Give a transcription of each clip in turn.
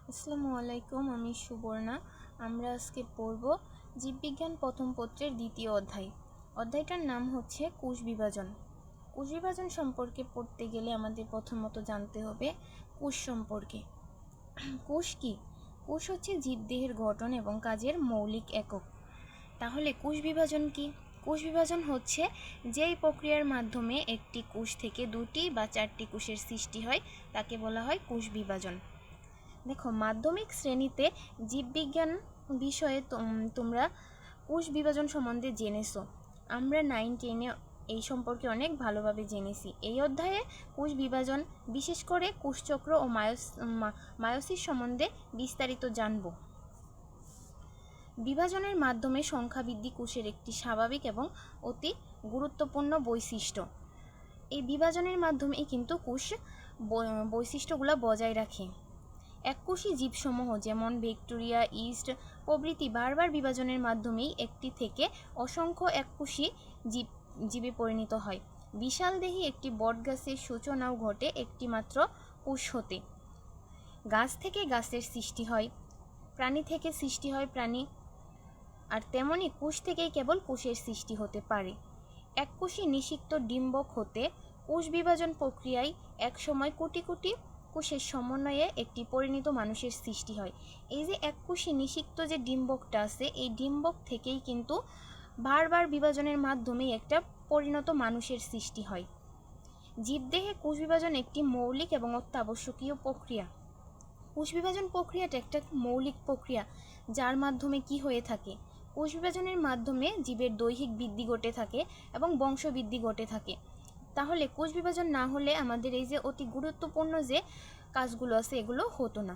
আসসালামু আলাইকুম, আমি সুবর্ণা। আমরা আজকে পড়ব জীববিজ্ঞান প্রথম পত্রের দ্বিতীয় অধ্যায়। অধ্যায়টার নাম হচ্ছে কোষ বিভাজন। কোষ বিভাজন সম্পর্কে পড়তে গেলে আমাদের প্রথমত জানতে হবে কোষ সম্পর্কে। কোষ কি? কোষ হচ্ছে জীবদেহের গঠন এবং কাজের মৌলিক একক। তাহলে কোষ বিভাজন কি? কোষ বিভাজন হচ্ছে যেই প্রক্রিয়ার মাধ্যমে একটি কোষ থেকে দুটি বা চারটি কোষের সৃষ্টি হয় তাকে বলা হয় কোষ বিভাজন। দেখো, মাধ্যমিক শ্রেণীতে জীববিজ্ঞান বিষয়ে তোমরা কোষ বিভাজন সম্বন্ধে জেনেছো। আমরা 9-10-এ এই সম্পর্কে অনেক ভালোভাবে জেনেছি। এই অধ্যায়ে কোষ বিভাজন, বিশেষ করে কোষচক্র ও মায়োসিস সম্বন্ধে বিস্তারিত জানব। বিভাজনের মাধ্যমে সংখ্যা বৃদ্ধি কোষের একটি স্বাভাবিক এবং অতি গুরুত্বপূর্ণ বৈশিষ্ট্য। এই বিভাজনের মাধ্যমে কিন্তু কোষ বৈশিষ্ট্যগুলো বজায় রাখে। এককোষী জীবসমূহ যেমন ব্যাকটেরিয়া, ইস্ট প্রভৃতি বারবার বিভাজনের মাধ্যমেই একটি থেকে অসংখ্য এককোষী জীবে পরিণত হয়। বিশালদেহী একটি বটগাছের সূচনাও ঘটে একটি মাত্র কোষ হতে। গাছ থেকে গাছের সৃষ্টি হয়, প্রাণী থেকে সৃষ্টি হয় প্রাণী, আর তেমনি কোষ থেকেই কেবল কোষের সৃষ্টি হতে পারে। এককোষী নিষিক্ত ডিম্বক হতে কোষ বিভাজন প্রক্রিয়ায় একসময় কোটি কোটি কোষের সমন্বয়ে একটি পরিণত মানুষের সৃষ্টি হয়। এই যে এককোষী নিষিক্ত যে ডিম্বকটা আছে, এই ডিম্বক থেকেই কিন্তু বারবার বিভাজনের মাধ্যমে একটা পরিণত মানুষের সৃষ্টি হয়। জীবদেহে কোষ বিভাজন একটি মৌলিক এবং অত্যাবশ্যকীয় প্রক্রিয়া। কোষ বিভাজন প্রক্রিয়াটা একটা মৌলিক প্রক্রিয়া, যার মাধ্যমে কি হয়ে থাকে? কোষ বিভাজনের মাধ্যমে জীবের দৈহিক বৃদ্ধি ঘটে থাকে এবং বংশবৃদ্ধি ঘটে থাকে। তাহলে কোষ বিভাজন না হলে আমাদের এই যে অতি গুরুত্বপূর্ণ যে কাজগুলো আছে এগুলো হতো না।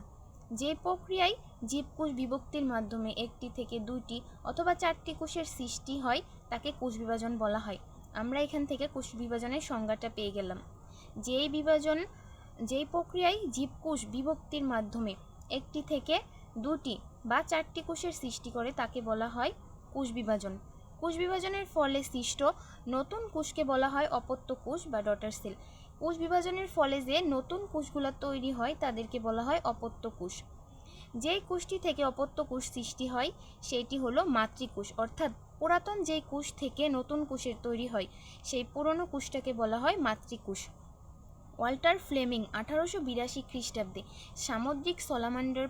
যে প্রক্রিয়ায় জীবকোষ বিভক্তির মাধ্যমে একটি থেকে দুইটি অথবা চারটি কোষের সৃষ্টি হয় তাকে কোষ বিভাজন বলা হয়। আমরা এখান থেকে কোষ বিভাজনের সংজ্ঞাটা পেয়ে গেলাম। যেই প্রক্রিয়ায় জীবকোষ বিভক্তির মাধ্যমে একটি থেকে দুটি বা চারটি কোষের সৃষ্টি করে তাকে বলা হয় কোষ বিভাজন। কোষ বিভাজনের ফলে সৃষ্ট নতুন কোষকে বলা হয় অপত্য কোষ বা ডটার সেল। কোষ বিভাজনের ফলে যে নতুন কোষগুলো তৈরি হয় তাদেরকে বলা হয় অপত্য কোষ। যেই কোষটি থেকে অপত্য কোষ সৃষ্টি হয় সেটি হলো মাতৃকোষ, অর্থাৎ পুরাতন যেই কোষ থেকে নতুন কোষের তৈরি হয় সেই পুরনো কোষটাকে বলা হয় মাতৃকোষ। ওয়াল্টার ফ্লেমিং 1882 খ্রিস্টাব্দে সামুদ্রিক সলামান্ডার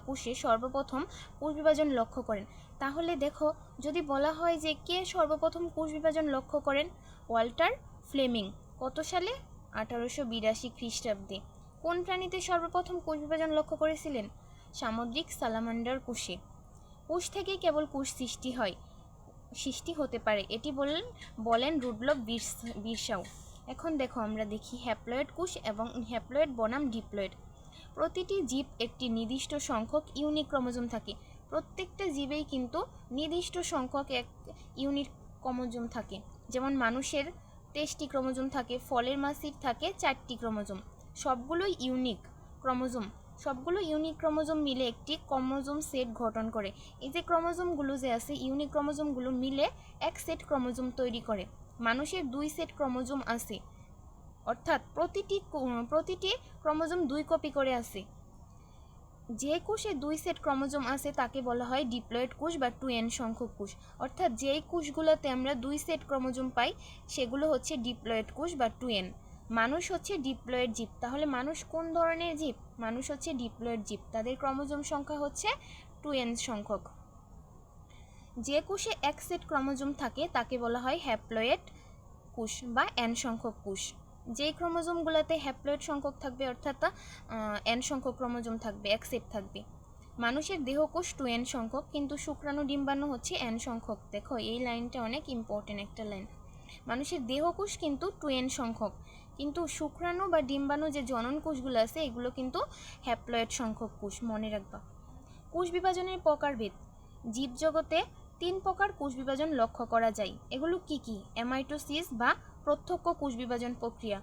কোষে সর্বপ্রথম কোষ বিভাজন লক্ষ্য করেন। তাহলে দেখো, যদি বলা হয় যে কে সর্বপ্রথম কোষ বিভাজন লক্ষ্য করেন, ওয়াল্টার ফ্লেমিং। কত সালে? 1882 খ্রিস্টাব্দে। কোন প্রাণীতে সর্বপ্রথম কোষ বিভাজন লক্ষ্য করেছিলেন? সামুদ্রিক সালামান্ডার কোষে। কোষ থেকেই কেবল কোষ সৃষ্টি হতে পারে, এটি বলেন রুডলফ বিরসাউ। এখন দেখো, আমরা দেখি হ্যাপ্লয়েড কোষ এবং হ্যাপ্লয়েড বনাম ডিপ্লয়েড। প্রতিটি জীব একটি নির্দিষ্ট সংখ্যক ইউনিক ক্রোমোজোম থাকে। প্রত্যেকটা জীবেই কিন্তু নির্দিষ্ট সংখ্যক এক ইউনিক ক্রোমোজোম থাকে। যেমন মানুষের 23টি ক্রোমোজোম থাকে, ফলের মাছির থাকে 4টি ক্রোমোজোম। সবগুলোই ইউনিক ক্রোমোজোম মিলে একটি ক্রোমোজোম সেট গঠন করে। এই যে ক্রোমোজোমগুলো যে আছে, ইউনিক ক্রোমোজোমগুলো মিলে এক সেট ক্রোমোজোম তৈরি করে। মানুষের 2 সেট ক্রোমোজোম আছে, অর্থাৎ প্রতিটি ক্রোমোজোম 2 কপি করে আছে। যে কোষে 2 সেট ক্রোমোজোম আছে তাকে বলা হয় ডিপ্লয়েড কোষ বা 2n সংখ্যক কোষ। অর্থাৎ যেই কোষগুলোতে আমরা 2 সেট ক্রোমোজোম পাই সেগুলো হচ্ছে ডিপ্লয়েড কোষ বা 2n। মানুষ হচ্ছে ডিপ্লয়েড জীব। তাহলে মানুষ কোন ধরনের জীব? মানুষ হচ্ছে ডিপ্লয়েড জীব। তাদের ক্রোমোজোম সংখ্যা হচ্ছে 2n সংখ্যক। যে কোষে এক সেট ক্রোমোজোম থাকে তাকে বলা হয় হ্যাপ্লয়েড কোষ বা n সংখ্যক কোষ। যেই ক্রোমোজোমগুলোতে হ্যাপ্লয়েড সংখ্যক থাকবে, অর্থাৎ n সংখ্যক ক্রোমোজোম থাকবে, এক সেট থাকবে। মানুষের দেহকোষ 2n সংখ্যক, কিন্তু শুক্রাণু ডিম্বাণু হচ্ছে n সংখ্যক। দেখো, এই লাইনটা অনেক ইম্পর্টেন্ট একটা লাইন। মানুষের দেহকোষ কিন্তু 2n সংখ্যক, কিন্তু শুক্রাণু বা ডিম্বাণু যে জনন কোষগুলো আছে এগুলো কিন্তু হ্যাপ্লয়েড সংখ্যক কোষ। মনে রাখবা। কোষ বিভাজনের প্রকারভেদ। জীবজগতে 3 প্রকার কোষ বিভাজন লক্ষ্য করা যায়। এগুলো কি কি? অ্যামাইটোসিস বা প্রত্যক্ষ কোষ বিভাজন প্রক্রিয়া,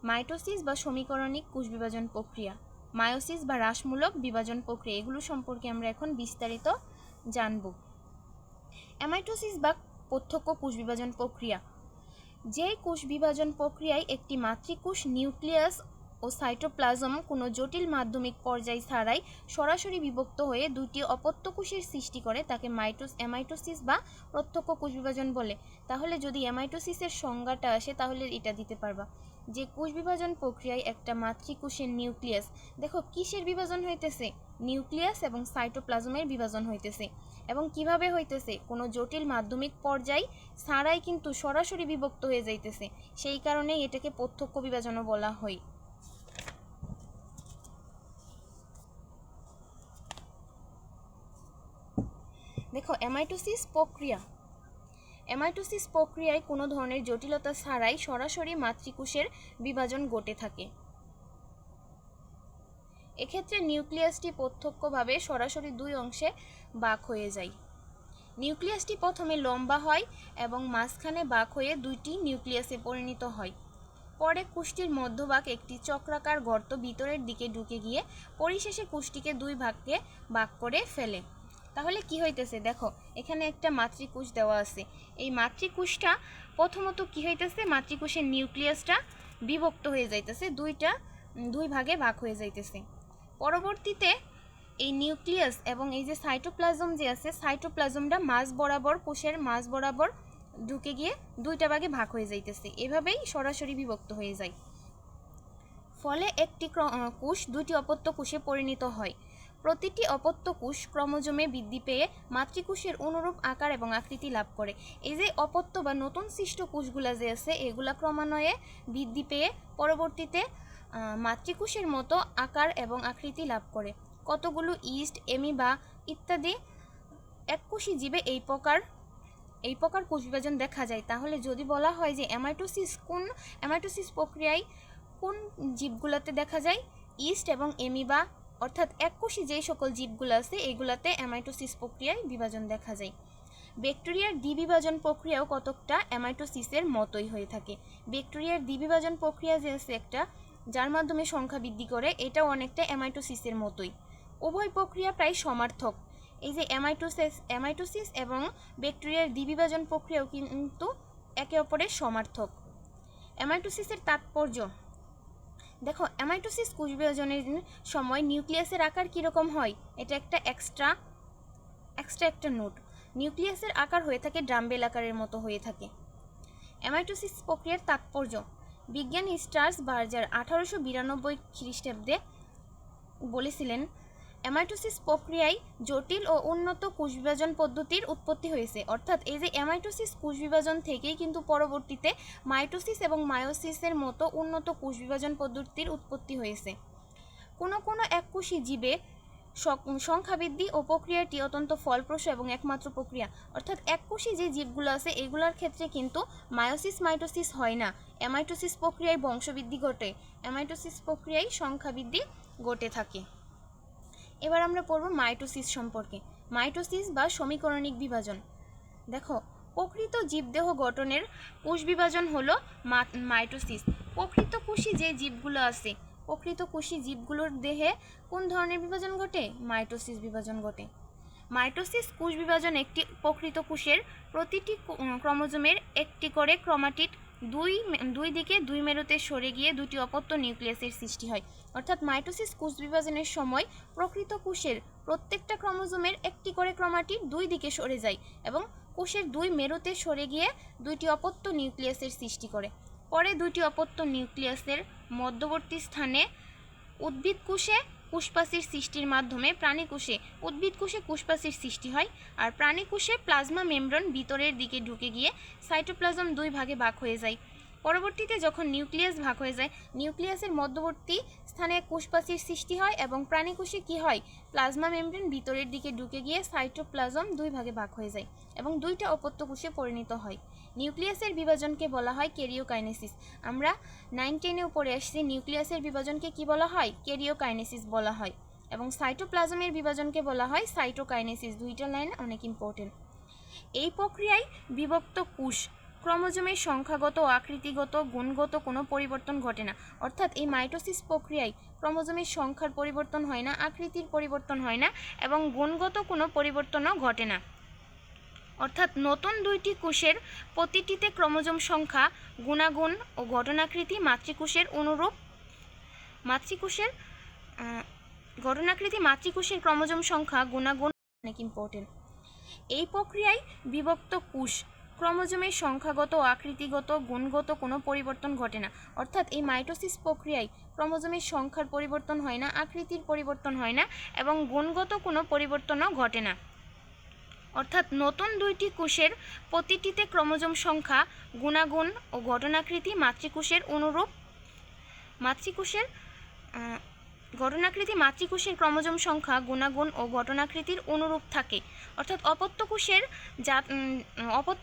মাইটোসিস বা সমীকরণিক কোষ বিভাজন প্রক্রিয়া, মায়োসিস বা হ্রাসমূলক বিভাজন প্রক্রিয়া। এগুলো সম্পর্কে আমরা এখন বিস্তারিত জানব। অ্যামাইটোসিস বা প্রত্যক্ষ কোষ বিভাজন প্রক্রিয়া। যে কোষ বিভাজন প্রক্রিয়ায় একটি মাতৃকোষ নিউক্লিয়াস ও সাইটোপ্লাজম কোনো জটিল মাধ্যমিক পর্যায় ছাড়াই সরাসরি বিভক্ত হয়ে দুটি অপত্য কোষের সৃষ্টি করে তাকে অ্যামাইটোসিস বা প্রত্যক্ষ কোষ বিভাজন বলে। তাহলে যদি অ্যামাইটোসিসের সংজ্ঞাটা আসে তাহলে এটা দিতে পারবা যে কোষ বিভাজন প্রক্রিয়ায় একটা মাতৃকোষের নিউক্লিয়াস, দেখো কিসের বিভাজন হইতেছে, নিউক্লিয়াস এবং সাইটোপ্লাজমের বিভাজন হইতেছে। এবং কিভাবে হইতেছে, কোনো জটিল মাধ্যমিক পর্যায় ছাড়াই কিন্তু সরাসরি বিভক্ত হয়ে যাইতেছে, সেই কারণে এটাকে প্রত্যক্ষ বিভাজনও বলা হয়। দেখো অ্যামাইটোসিস প্রক্রিয়ায় কোনো ধরনের জটিলতা ছাড়াই সরাসরি মাতৃকোষের বিভাজন ঘটে থাকে। এক্ষেত্রে নিউক্লিয়াসটি প্রত্যক্ষভাবে সরাসরি দুই অংশে ভাগ হয়ে যায়। নিউক্লিয়াসটি প্রথমে লম্বা হয় এবং মাঝখানে ভাগ হয়ে দুইটি নিউক্লিয়াসে পরিণত হয়। পরে কোষটির মধ্যভাগ একটি চক্রাকার গর্ত ভিতরের দিকে ঢুকে গিয়ে পরিশেষে কোষটিকে দুই ভাগে ভাগ করে ফেলে। তাহলে কি হইতেছে, দেখো এখানে একটা মাতৃকোষ দেওয়া আছে। এই মাতৃকোষটা প্রথমত কি হইতেছে, মাতৃকোষের নিউক্লিয়াসটা বিভক্ত হয়ে যাইতেছে, দুই ভাগে ভাগ হয়ে যাইতেছে। পরবর্তীতে এই নিউক্লিয়াস এবং এই যে সাইটোপ্লাজম যে আছে, সাইটোপ্লাজমটা কোষের মাঝ বরাবর ঢুকে গিয়ে দুইটা ভাগে ভাগ হয়ে যাইতেছে, এভাবেই সরাসরি বিভক্ত হয়ে যায়। ফলে একটি কোষ দুইটি অপত্য কোষে পরিণত হয়। প্রতিটি অপত্য কোষ ক্রোমোজোমে বৃদ্ধি পেয়ে মাতৃকোষের অনুরূপ আকার এবং আকৃতি লাভ করে। এই যে অপত্য বা নতুন সৃষ্ট কোষগুলা যে আছে, এগুলা ক্রমান্বয়ে বৃদ্ধি পেয়ে পরবর্তীতে মাতৃকোষের মতো আকার এবং আকৃতি লাভ করে। কতগুলো ইস্ট, এমিবা ইত্যাদি এককোষী জীবে এই প্রকার কোষ বিভাজন দেখা যায়। তাহলে যদি বলা হয় যে অ্যামাইটোসিস প্রক্রিয়ায় কোন জীবগুলোতে দেখা যায়, ইস্ট এবং এমিবা অর্থাৎ এককোষী যেই সকল জীবগুলো আছে এইগুলাতে অ্যামাইটোসিস প্রক্রিয়ায় বিভাজন দেখা যায়। ব্যাকটেরিয়ার দ্বিবিভাজন প্রক্রিয়াও কতকটা অ্যামাইটোসিসের মতোই হয়ে থাকে। ব্যাকটেরিয়ার দ্বিবিভাজন প্রক্রিয়া যে আছে একটা, যার মাধ্যমে সংখ্যা বৃদ্ধি করে, এটাও অনেকটা অ্যামাইটোসিসের মতোই। উভয় প্রক্রিয়া প্রায় সমার্থক। এই যে অ্যামাইটোসিস এবং ব্যাকটেরিয়ার দ্বিবিভাজন প্রক্রিয়াও কিন্তু একে অপরের সমার্থক। অ্যামাইটোসিসের তাৎপর্য দেখো, অ্যামাইটোসিস কোষ বিভাজনের সময় নিউক্লিয়াসের আকার কীরকম হয়, এটা একটা এক্সট্রা একটা নোট। নিউক্লিয়াসের আকার হয়ে থাকে ড্রামবেল আকারের মতো হয়ে থাকে। অ্যামাইটোসিস প্রক্রিয়ার তাৎপর্য, বিজ্ঞানী স্ট্রাসবার্জার 1892 খ্রিস্টাব্দে বলেছিলেন, অ্যামাইটোসিস প্রক্রিয়ায় জটিল ও উন্নত কোষ বিভাজন পদ্ধতির উৎপত্তি হয়েছে। অর্থাৎ এই যে অ্যামাইটোসিস কোষ বিভাজন থেকেই কিন্তু পরবর্তীতে মাইটোসিস এবং মায়োসিসের মতো উন্নত কোষ বিভাজন পদ্ধতির উৎপত্তি হয়েছে। কোনো এককোষী জীবে সংখ্যা বৃদ্ধি ও প্রক্রিয়াটি অত্যন্ত ফলপ্রসূ এবং একমাত্র প্রক্রিয়া। অর্থাৎ এককোষী যে জীবগুলো আছে এগুলোর ক্ষেত্রে কিন্তু মাইটোসিস হয় না, অ্যামাইটোসিস প্রক্রিয়ায় বংশবৃদ্ধি ঘটে, অ্যামাইটোসিস প্রক্রিয়ায় সংখ্যা বৃদ্ধি ঘটে থাকে। এবার আমরা পড়ব মাইটোসিস সম্পর্কে। মাইটোসিস বা সমীকরণিক বিভাজন। দেখো, প্রকৃত জীবদেহ গঠনের কোষ বিভাজন হলো মাইটোসিস। প্রকৃত কোষী যে জীবগুলো আছে, প্রকৃত কোষী জীবগুলোর দেহে কোন ধরনের বিভাজন ঘটে, মাইটোসিস বিভাজন ঘটে। মাইটোসিস কোষ বিভাজন একটি প্রকৃত কোষের প্রতিটি ক্রোমোজোমের একটি করে ক্রোমাটিড দুই দিকে দুই মেরুতে সরে গিয়ে দুটি অপত্য নিউক্লিয়াসের সৃষ্টি হয়। অর্থাৎ মাইটোসিস কোষ বিভাজনের সময় প্রকৃত কোষের প্রত্যেকটা ক্রোমোজোমের একটি করে ক্রোমাটিড দুই দিকে সরে যায় এবং কোষের দুই মেরুতে সরে গিয়ে দুইটি অপত্য নিউক্লিয়াসের সৃষ্টি করে। পরে দুইটি অপত্য নিউক্লিয়াসের মধ্যবর্তী স্থানে উদ্ভিদ কোষে কোষপ্রাচীর সৃষ্টির মাধ্যমে উদ্ভিদ কোষে কোষপ্রাচীর সৃষ্টি হয়, আর প্রাণী কোষে প্লাজমা মেমব্রেন ভিতরের দিকে ঢুকে গিয়ে সাইটোপ্লাজম দুই ভাগে ভাগ হয়ে যায়। পরবর্তীতে যখন নিউক্লিয়াস ভাগ হয়ে যায়, নিউক্লিয়াসের মধ্যবর্তী স্থানে কোষপ্রাচীর সৃষ্টি হয় এবং প্রাণী কোষে কি হয়, প্লাজমা মেমব্রেন ভিতরের দিকে ঢুকে গিয়ে সাইটোপ্লাজম দুই ভাগে ভাগ হয়ে যায় এবং দুইটা অপত্য কোষে পরিণত হয়। নিউক্লিয়াসের বিভাজনকে বলা হয় ক্যারিওকাইনেসিস। আমরা 9-10-এ পড়ে আসছি, নিউক্লিয়াসের বিভাজনকে কি বলা হয়, ক্যারিওকাইনেসিস বলা হয়, এবং সাইটোপ্লাজমের বিভাজনকে বলা হয় সাইটোকাইনেসিস। দুইটা লাইন অনেক ইম্পর্টেন্ট। এই প্রক্রিয়ায় বিভক্ত কোষ ক্রোমোজোমের সংখ্যাগত ও আকৃতিগত গুণগত কোনো পরিবর্তন ঘটে না। অর্থাৎ এই মাইটোসিস প্রক্রিয়ায় ক্রোমোজোমের সংখ্যার পরিবর্তন হয় না, আকৃতির পরিবর্তন হয় না এবং গুণগত কোনো পরিবর্তনও ঘটে না। অর্থাৎ নতুন দুইটি কোষের প্রতিটিতে ক্রোমোজোম সংখ্যা, গুণাগুণ ও গঠনাকৃতি মাতৃকোষের অনুরূপ মাতৃকোষের গঠনাকৃতি মাতৃকোষের ক্রোমোজোম সংখ্যা গুণাগুণ অনেক ইম্পর্টেন্ট। এই প্রক্রিয়ায় বিভক্ত কোষ ক্রোমোজোমের সংখ্যাগত ও আকৃতিগত গুণগত কোনো পরিবর্তন ঘটে না। অর্থাৎ এই মাইটোসিস প্রক্রিয়ায় ক্রোমোজোমের সংখ্যার পরিবর্তন হয় না, আকৃতির পরিবর্তন হয় না এবং গুণগত কোনো পরিবর্তনও ঘটে না। অর্থাৎ নতুন দুইটি কোষের প্রতিটিতে ক্রোমোজোম সংখ্যা গুণাগুণ ও গঠনাকৃতি মাতৃকোষের অনুরূপ গঠনাকৃতি মাতৃকোষের ক্রোমোজোম সংখ্যা গুণাগুণ ও গঠনাকৃতির অনুরূপ থাকে। অর্থাৎ অপত্য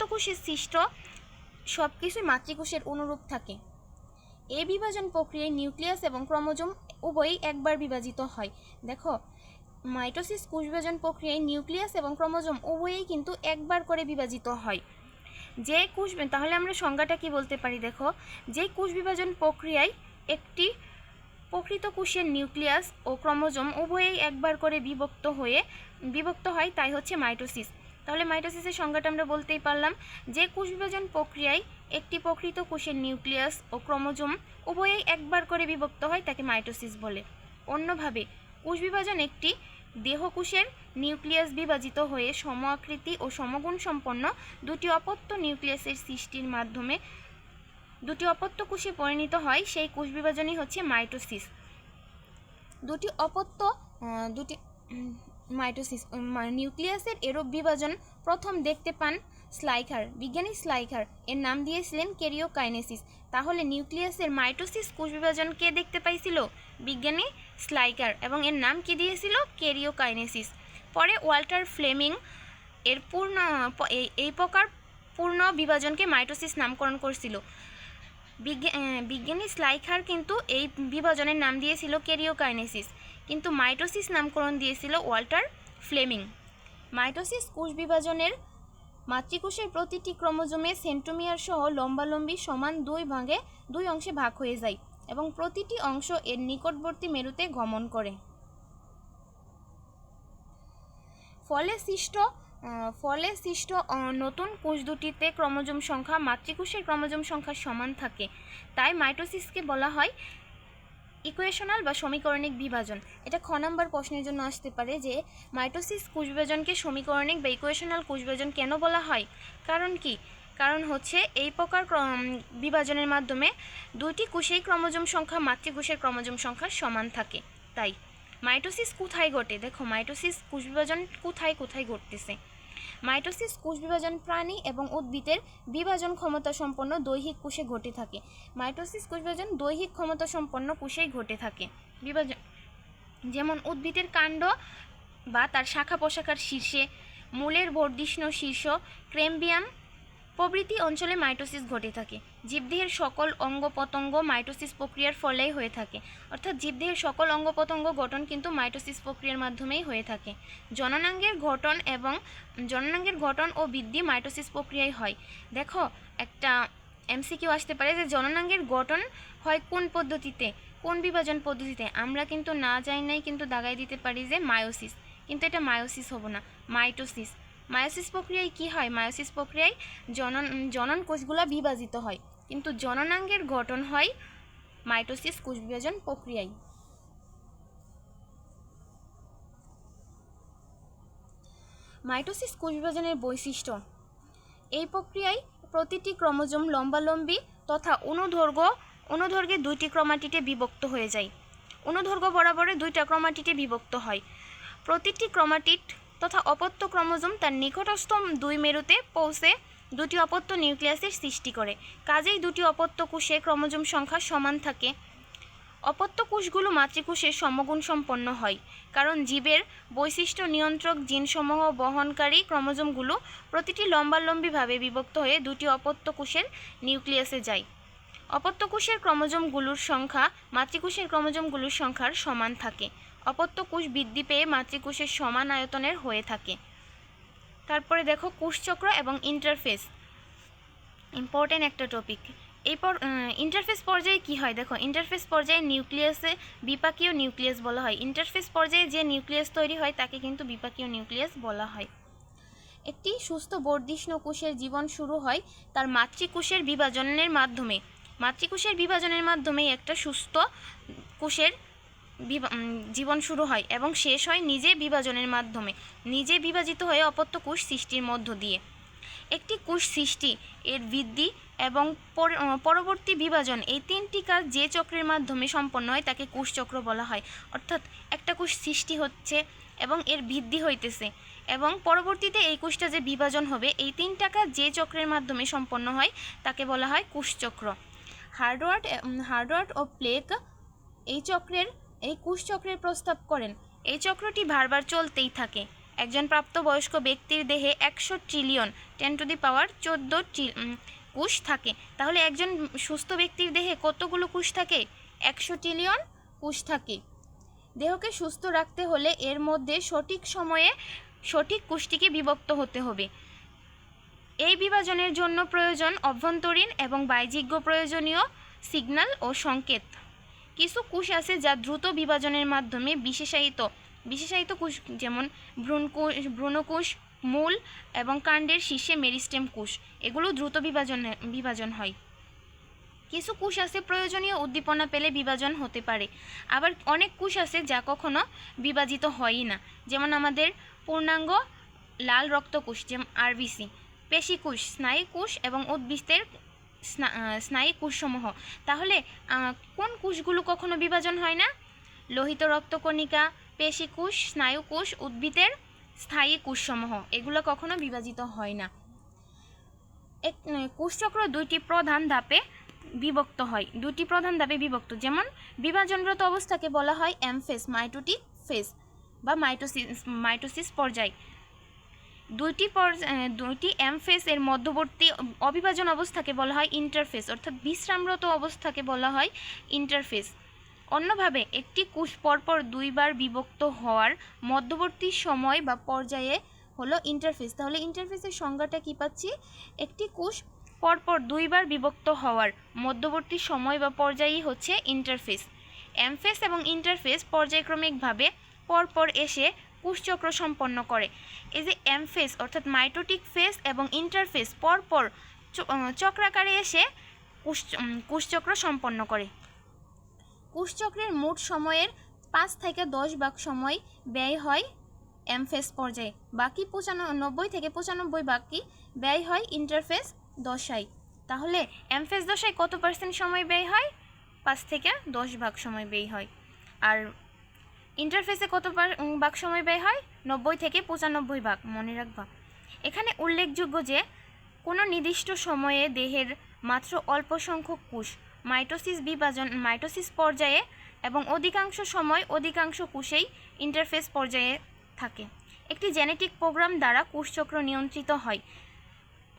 কোষের সৃষ্ট সব কিছুই মাতৃকোষের অনুরূপ থাকে। এই বিভাজন প্রক্রিয়ায় নিউক্লিয়াস এবং ক্রোমোজোম উভয়ই একবার বিভাজিত হয়। দেখো, মাইটোসিস কোষ বিভাজন প্রক্রিয়ায় নিউক্লিয়াস এবং ক্রোমোজোম উভয়ই কিন্তু একবার করে বিভাজিত হয়। তাহলে আমরা সংজ্ঞাটা কি বলতে পারি? দেখো, যে কোষ বিভাজন প্রক্রিয়ায় একটি প্রকৃত কোষের নিউক্লিয়াস ও ক্রোমোজোম উভয়ই একবার করে বিভক্ত হয় তাই হচ্ছে মাইটোসিস। তাহলে মাইটোসিসের সংজ্ঞাটা আমরা বলতেই পারলাম, যে কোষ বিভাজন প্রক্রিয়ায় একটি প্রকৃত কোষের নিউক্লিয়াস ও ক্রোমোজোম উভয়ই একবার করে বিভক্ত হয় তাকে মাইটোসিস বলে। অন্যভাবে কোষ বিভাজন একটি দেহকোষের নিউক্লিয়াস বিভাজিত হয়ে সম আকৃতি ও সমগুণ সম্পন্ন দুটি অপত্য নিউক্লিয়াসের সৃষ্টির মাধ্যমে দুটি অপত্য কোষে পরিণত হয়, সেই কোষ বিভাজনই হচ্ছে মাইটোসিস। নিউক্লিয়াসের এরূপ বিভাজন প্রথম দেখতে পান বিজ্ঞানী স্লাইখার। এর নাম দিয়েছিলেন ক্যারিওকাইনেসিস। তাহলে নিউক্লিয়াসের মাইটোসিস কোষ বিভাজন কে দেখতে পাইছিল? বিজ্ঞানী স্লাইখার, এবং এর নাম কি দিয়েছিল? ক্যারিওকাইনেসিস। পরে ওয়াল্টার ফ্লেমিং এই প্রকার পূর্ণ বিভাজনকে মাইটোসিস নামকরণ করেছিল। বিজ্ঞানী স্লাইখার কিন্তু এই বিভাজনের নাম দিয়েছিল ক্যারিওকাইনেসিস, কিন্তু মাইটোসিস নামকরণ দিয়েছিল ওয়াল্টার ফ্লেমিং। মাইটোসিস কোষ বিভাজনের মাতৃকোষের প্রতিটি ক্রোমোজোমে সেন্ট্রোমিয়ার সহ লম্বালম্বি সমান দুই অংশে ভাগ হয়ে যায় এবং প্রতিটি অংশ এর নিকটবর্তী মেরুতে গমন করে। ফলে সৃষ্ট নতুন কোষ দুটিতে ক্রোমোজোম সংখ্যা মাতৃকোষের ক্রোমোজোম সংখ্যার সমান থাকে। তাই মাইটোসিসকে বলা হয় ইকুয়েশনাল বা সমীকরণিক বিভাজন। এটা খ নাম্বার প্রশ্নের জন্য আসতে পারে যে মাইটোসিস কোষ বিভাজনকে সমীকরণিক বা ইকুয়েশনাল কোষ বিভাজন কেন বলা হয়? কারণ হচ্ছে এই প্রকার বিভাজনের মাধ্যমে দুইটি কোষেই ক্রোমোজোম সংখ্যা মাতৃকোষের ক্রোমোজোম সংখ্যার সমান থাকে। তাই মাইটোসিস কোথায় ঘটে? দেখো, মাইটোসিস কোষ বিভাজন কোথায় ঘটতেছে। মাইটোসিস কোষ বিভাজন প্রাণী এবং উদ্ভিদের বিভাজন ক্ষমতা সম্পন্ন দৈহিক কোষে ঘটে থাকে। মাইটোসিস কোষ বিভাজন দৈহিক ক্ষমতা সম্পন্ন কোষেই ঘটে থাকে। বিভাজন যেমন উদ্ভিদের কাণ্ড বা তার শাখা প্রশাখার শীর্ষে, মূলের বর্ধিষ্ণু শীর্ষ, ক্যাম্বিয়াম প্রভৃতি অঞ্চলে মাইটোসিস ঘটে থাকে। জীবদেহের সকল অঙ্গ প্রত্যঙ্গ মাইটোসিস প্রক্রিয়ার ফলেই হয়ে থাকে। অর্থাৎ জীবদেহের সকল অঙ্গ প্রত্যঙ্গ গঠন কিন্তু মাইটোসিস প্রক্রিয়ার মাধ্যমেই হয়ে থাকে। জননাঙ্গের গঠন ও বৃদ্ধি মাইটোসিস প্রক্রিয়ায় হয়। দেখো, একটা এমসিকিউ আসতে পারে যে জননাঙ্গের গঠন হয় কোন পদ্ধতিতে, কোন বিভাজন পদ্ধতিতে? আমরা কিন্তু না জানি নাই কিন্তু দাগাই দিতে পারি যে মায়োসিস, কিন্তু এটা মায়োসিস হবো না, মাইটোসিস। মায়োসিস প্রক্রিয়ায় কি হয়? মায়োসিস প্রক্রিয়ায় জনন কোষগুলো বিভাজিত হয়, কিন্তু জননাঙ্গের গঠন হয় মাইটোসিস কোষ বিভাজন প্রক্রিয়ায়। মাইটোসিস কোষ বিভাজনের বৈশিষ্ট্য। এই প্রক্রিয়ায় প্রতিটি ক্রোমোজোম লম্বালম্বি তথা অনুদৈর্ঘ্যে দুইটি ক্রোমাটিডে বিভক্ত হয়ে যায়। অনুদৈর্ঘ্য বরাবরে দুইটা ক্রোমাটিডে বিভক্ত হয়। প্রতিটি ক্রোমাটিড তথা অপত্য ক্রোমোজোম তার নিকটস্থ দুই মেরুতে পৌঁছে দুটি অপত্য নিউক্লিয়াসের সৃষ্টি করে। কাজেই দুটি অপত্য কোষে ক্রোমোজোম সংখ্যা সমান থাকে। অপত্য কোষগুলো মাতৃকোষের সমগুণ সম্পন্ন হয়, কারণ জীবের বৈশিষ্ট্য নিয়ন্ত্রক জিনসমূহ বহনকারী ক্রোমোজোমগুলো প্রতিটি লম্বালম্বিভাবে বিভক্ত হয়ে দুটি অপত্য কোষের নিউক্লিয়াসে যায়। অপত্য কোষের ক্রোমোজোমগুলোর সংখ্যা মাতৃকোষের ক্রোমোজোমগুলোর সংখ্যার সমান থাকে। অপত্য কোষ বৃদ্ধি পেয়ে মাতৃকোষের সমান আয়তনের হয়ে থাকে। তারপরে দেখো, কোষচক্র এবং ইন্টারফেস, ইম্পর্টেন্ট একটা টপিক। এরপর ইন্টারফেস পর্যায়ে কি হয়? দেখো, ইন্টারফেস পর্যায়ে নিউক্লিয়াসে বিপাকীয় নিউক্লিয়াস বলা হয়। ইন্টারফেস পর্যায়ে যে নিউক্লিয়াস তৈরি হয় তাকে কিন্তু বিপাকীয় নিউক্লিয়াস বলা হয়। একটি সুস্থ বর্ধিষ্ণু কোষের জীবন শুরু হয় তার মাতৃকোষের বিভাজনের মাধ্যমে। মাতৃকোষের বিভাজনের মাধ্যমে একটা সুস্থ কোষের জীবন শুরু হয় এবং শেষ হয় নিজে বিভাজনের মাধ্যমে, নিজে বিভাজিত হয়ে অপত্য কোষ সৃষ্টির মধ্য দিয়ে। একটি কোষ সৃষ্টি, এর বৃদ্ধি এবং পরবর্তী বিভাজন, এই তিনটি কাজ যে চক্রের মাধ্যমে সম্পন্ন হয় তাকে কোষচক্র বলা হয়। অর্থাৎ একটা কোষ সৃষ্টি হচ্ছে এবং এর বৃদ্ধি হইতেছে এবং পরবর্তীতে এই কোষটা যে বিভাজন হবে, এই তিনটা কাজ যে চক্রের মাধ্যমে সম্পন্ন হয় তাকে বলা হয় কোষচক্র। হার্ডওয়ার্ড ও প্লেক এই কোষচক্রের প্রস্তাব করেন। এই চক্রটি বারবার চলতেই থাকে। একজন প্রাপ্তবয়স্ক ব্যক্তির দেহে 100 ট্রিলিয়ন 10⁻14 কোষ থাকে। তাহলে একজন সুস্থ ব্যক্তির দেহে কতগুলো কোষ থাকে? 100 ট্রিলিয়ন কোষ থাকে। দেহকে সুস্থ রাখতে হলে এর মধ্যে সঠিক সময়ে সঠিক কোষটিকে বিভক্ত হতে হবে। এই বিভাজনের জন্য প্রয়োজন অভ্যন্তরীণ এবং বাহ্যিক প্রয়োজনীয় সিগন্যাল ও সংকেত। কিছু কোষ আছে যা দ্রুত বিভাজনের মাধ্যমে বিশেষায়িত কোষ, যেমন ভ্রূণকোষ, মূল এবং কাণ্ডের শীর্ষে মেরিস্টেম কোষ, এগুলো দ্রুত বিভাজন হয়। কিছু কোষ আছে প্রয়োজনীয় উদ্দীপনা পেলে বিভাজন হতে পারে। আবার অনেক কোষ আছে যা কখনো বিভাজিত হয়ই না, যেমন আমাদের পূর্ণাঙ্গ লাল রক্তকোষ, যেমন আরবিসি, পেশিকোষ, স্নায়ুকোষ এবং উদ্ভিদের স্নায়ু কোষসমূহ। তাহলে কোন কোষগুলো কখনো বিভাজন হয় না? লোহিত রক্তকণিকা, পেশিকোষ, স্নায়ুকোষ, উদ্ভিদের স্থায়ী কোষসমূহ, এগুলো কখনো বিভাজিত হয় না। কোষচক্র দুইটি প্রধান ধাপে বিভক্ত, যেমন বিভাজনরত অবস্থাকে বলা হয় এম ফেজ, মাইটোটিক ফেজ বা মাইটোসিস পর্যায়। দুইটি এম ফেজ এর মধ্যবর্তী অবিভাজন অবস্থাকে বলা হয় ইন্টারফেজ, অর্থাৎ বিশ্রামরত অবস্থাকে বলা হয় ইন্টারফেজ। অন্যভাবে একটি কোষ পরপর দুইবার বিভক্ত হওয়ার মধ্যবর্তী সময় বা পর্যায়ে হলো ইন্টারফেজ। তাহলে ইন্টারফেজের সংজ্ঞাটা কি পাচ্ছি? একটি কোষ পরপর দুইবার বিভক্ত হওয়ার মধ্যবর্তী সময় বা পর্যায়ই হচ্ছে ইন্টারফেজ। এমফেজ এবং ইন্টারফেজ পর্যায়ক্রমিকভাবে পরপর এসে কোষচক্র সম্পন্ন করে। এই যে এমফেজ অর্থাৎ মাইটোটিক ফেজ এবং ইন্টারফেজ পরপর চক্রাকারে এসে কোষচক্র সম্পন্ন করে। কোষচক্রের মোট সময়ের 5 থেকে 10 ভাগ সময় ব্যয় হয় এমফেজ পর্যায়ে, বাকি 90 থেকে 95 ভাগ ব্যয় হয় ইন্টারফেজ দশায়। তাহলে এমফেজ দশায় কত % সময় ব্যয় হয়? 5 থেকে 10 ভাগ সময় ব্যয় হয়। আর ইন্টারফেসে কত ভাগ সময় ব্যয় হয়? 90 থেকে 95 ভাগ, মনে রাখবা। এখানে উল্লেখযোগ্য যে কোনো নির্দিষ্ট সময়ে দেহের মাত্র অল্প সংখ্যক কোষ মাইটোসিস পর্যায়ে এবং অধিকাংশ সময় অধিকাংশ কোষেই ইন্টারফেস পর্যায়ে থাকে। একটি জেনেটিক প্রোগ্রাম দ্বারা কোষচক্র নিয়ন্ত্রিত হয়।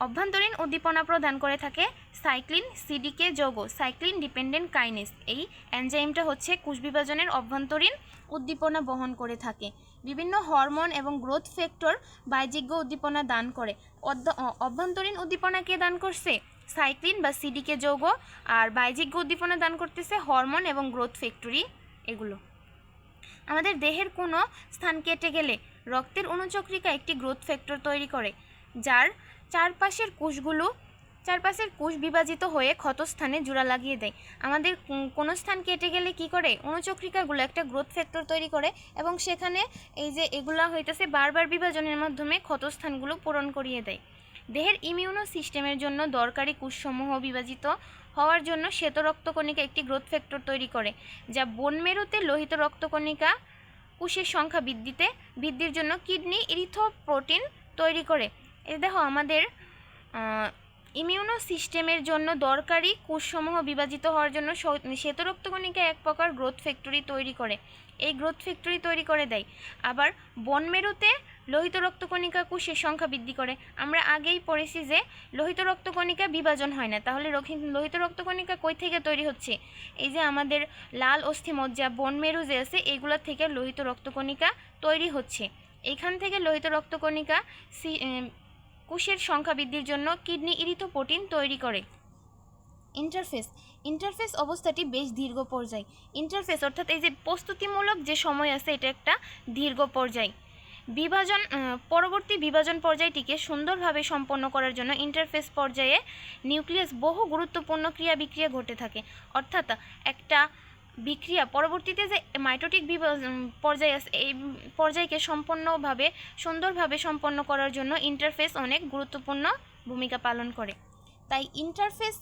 অভ্যন্তরীণ উদ্দীপনা প্রদান করে থাকে সাইক্লিন সিডিকে যৌগ, সাইক্লিন ডিপেন্ডেন্ট কাইনেজ। এই এনজাইমটা হচ্ছে কোষ বিভাজনের অভ্যন্তরীণ উদ্দীপনা বহন করে থাকে। বিভিন্ন হরমোন এবং গ্রোথ ফ্যাক্টর বাহ্যিক উদ্দীপনা দান করে। অভ্যন্তরীণ উদ্দীপনা কে দান করছে? সাইক্লিন বা সিডিকে যৌগ। আর বাহ্যিক উদ্দীপনা দান করতেছে হরমোন এবং গ্রোথ ফ্যাক্টরি, এগুলো। আমাদের দেহের কোনো স্থান কেটে গেলে রক্তের অনুচক্রিকা একটি গ্রোথ ফ্যাক্টর তৈরি করে, যার চারপাশের কোষ বিভাজিত হয়ে ক্ষতস্থানে জোড়া লাগিয়ে দেয়। আমাদের কোনো স্থান কেটে গেলে কি করে? অনুচক্রিকাগুলো একটা গ্রোথ ফ্যাক্টর তৈরি করে এবং সেখানে এই যে এগুলা হইতেছে বারবার বিভাজনের মাধ্যমে ক্ষতস্থানগুলো পূরণ করিয়ে দেয়। দেহের ইমিউনো সিস্টেমের জন্য দরকারি কোষসমূহ বিভাজিত হওয়ার জন্য শ্বেত রক্তকণিকা একটি গ্রোথ ফ্যাক্টর তৈরি করে, যা বোন মেরুতে লোহিত রক্তকণিকা কোষের সংখ্যা বৃদ্ধির জন্য কিডনি ইরিথ্রোপয়েটিন তৈরি করে। এই দেখো, আমাদের ইমিউনো সিস্টেমের জন্য দরকারি কোষসমূহ বিভাজিত হওয়ার জন্য শ্বেত রক্তকণিকা এক প্রকার গ্রোথ ফ্যাক্টরি তৈরি করে। এই গ্রোথ ফ্যাক্টরি তৈরি করে দেয়। আবার বন মেরুতে লোহিত রক্তকণিকা কোষের সংখ্যা বৃদ্ধি করে। আমরা আগেই পড়েছি যে লোহিত রক্তকণিকা বিভাজন হয় না, তাহলে লোহিত রক্তকণিকা কই থেকে তৈরি হচ্ছে? এই যে আমাদের লাল অস্থিমজ্জা, বন মেরু যে আছে, এগুলো থেকে লোহিত রক্তকণিকা তৈরি হচ্ছে। এইখান থেকে লোহিত রক্তকণিকা কোষের সংখ্যা বৃদ্ধির জন্য কিডনি ইরিথ্রোপয়েটিন তৈরি করে। ইন্টারফেস অবস্থাটি বেশ দীর্ঘ পর্যায়। ইন্টারফেস অর্থাৎ এই যে প্রস্তুতিমূলক যে সময় আছে, এটা একটা দীর্ঘ পর্যায়। পরবর্তী বিভাজন পর্যায়টিকে সুন্দরভাবে সম্পন্ন করার জন্য ইন্টারফেস পর্যায়ে নিউক্লিয়াস বহু গুরুত্বপূর্ণ ক্রিয়া বিক্রিয়া ঘটে থাকে। অর্থাৎ একটা বিক্রিয়া পরবর্তীতে যে মাইটোটিক পর্যায় আছে, এই পর্যায়কে সুন্দরভাবে সম্পন্ন করার জন্য ইন্টারফেস অনেক গুরুত্বপূর্ণ ভূমিকা পালন করে। তাই ইন্টারফেস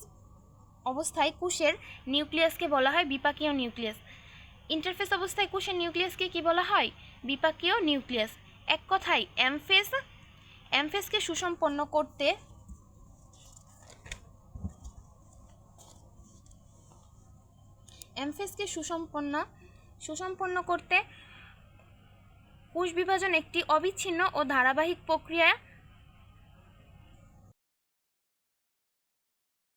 অবস্থায় কোষের নিউক্লিয়াসকে বলা হয় বিপাকীয় নিউক্লিয়াস। ইন্টারফেস অবস্থায় কোষের নিউক্লিয়াসকে কি বলা হয়? বিপাকীয় নিউক্লিয়াস। এক কথায় এমফেসকে সুসম্পন্ন করতে কোষ বিভাজন একটি অবিচ্ছিন্ন ও ধারাবাহিক প্রক্রিয়া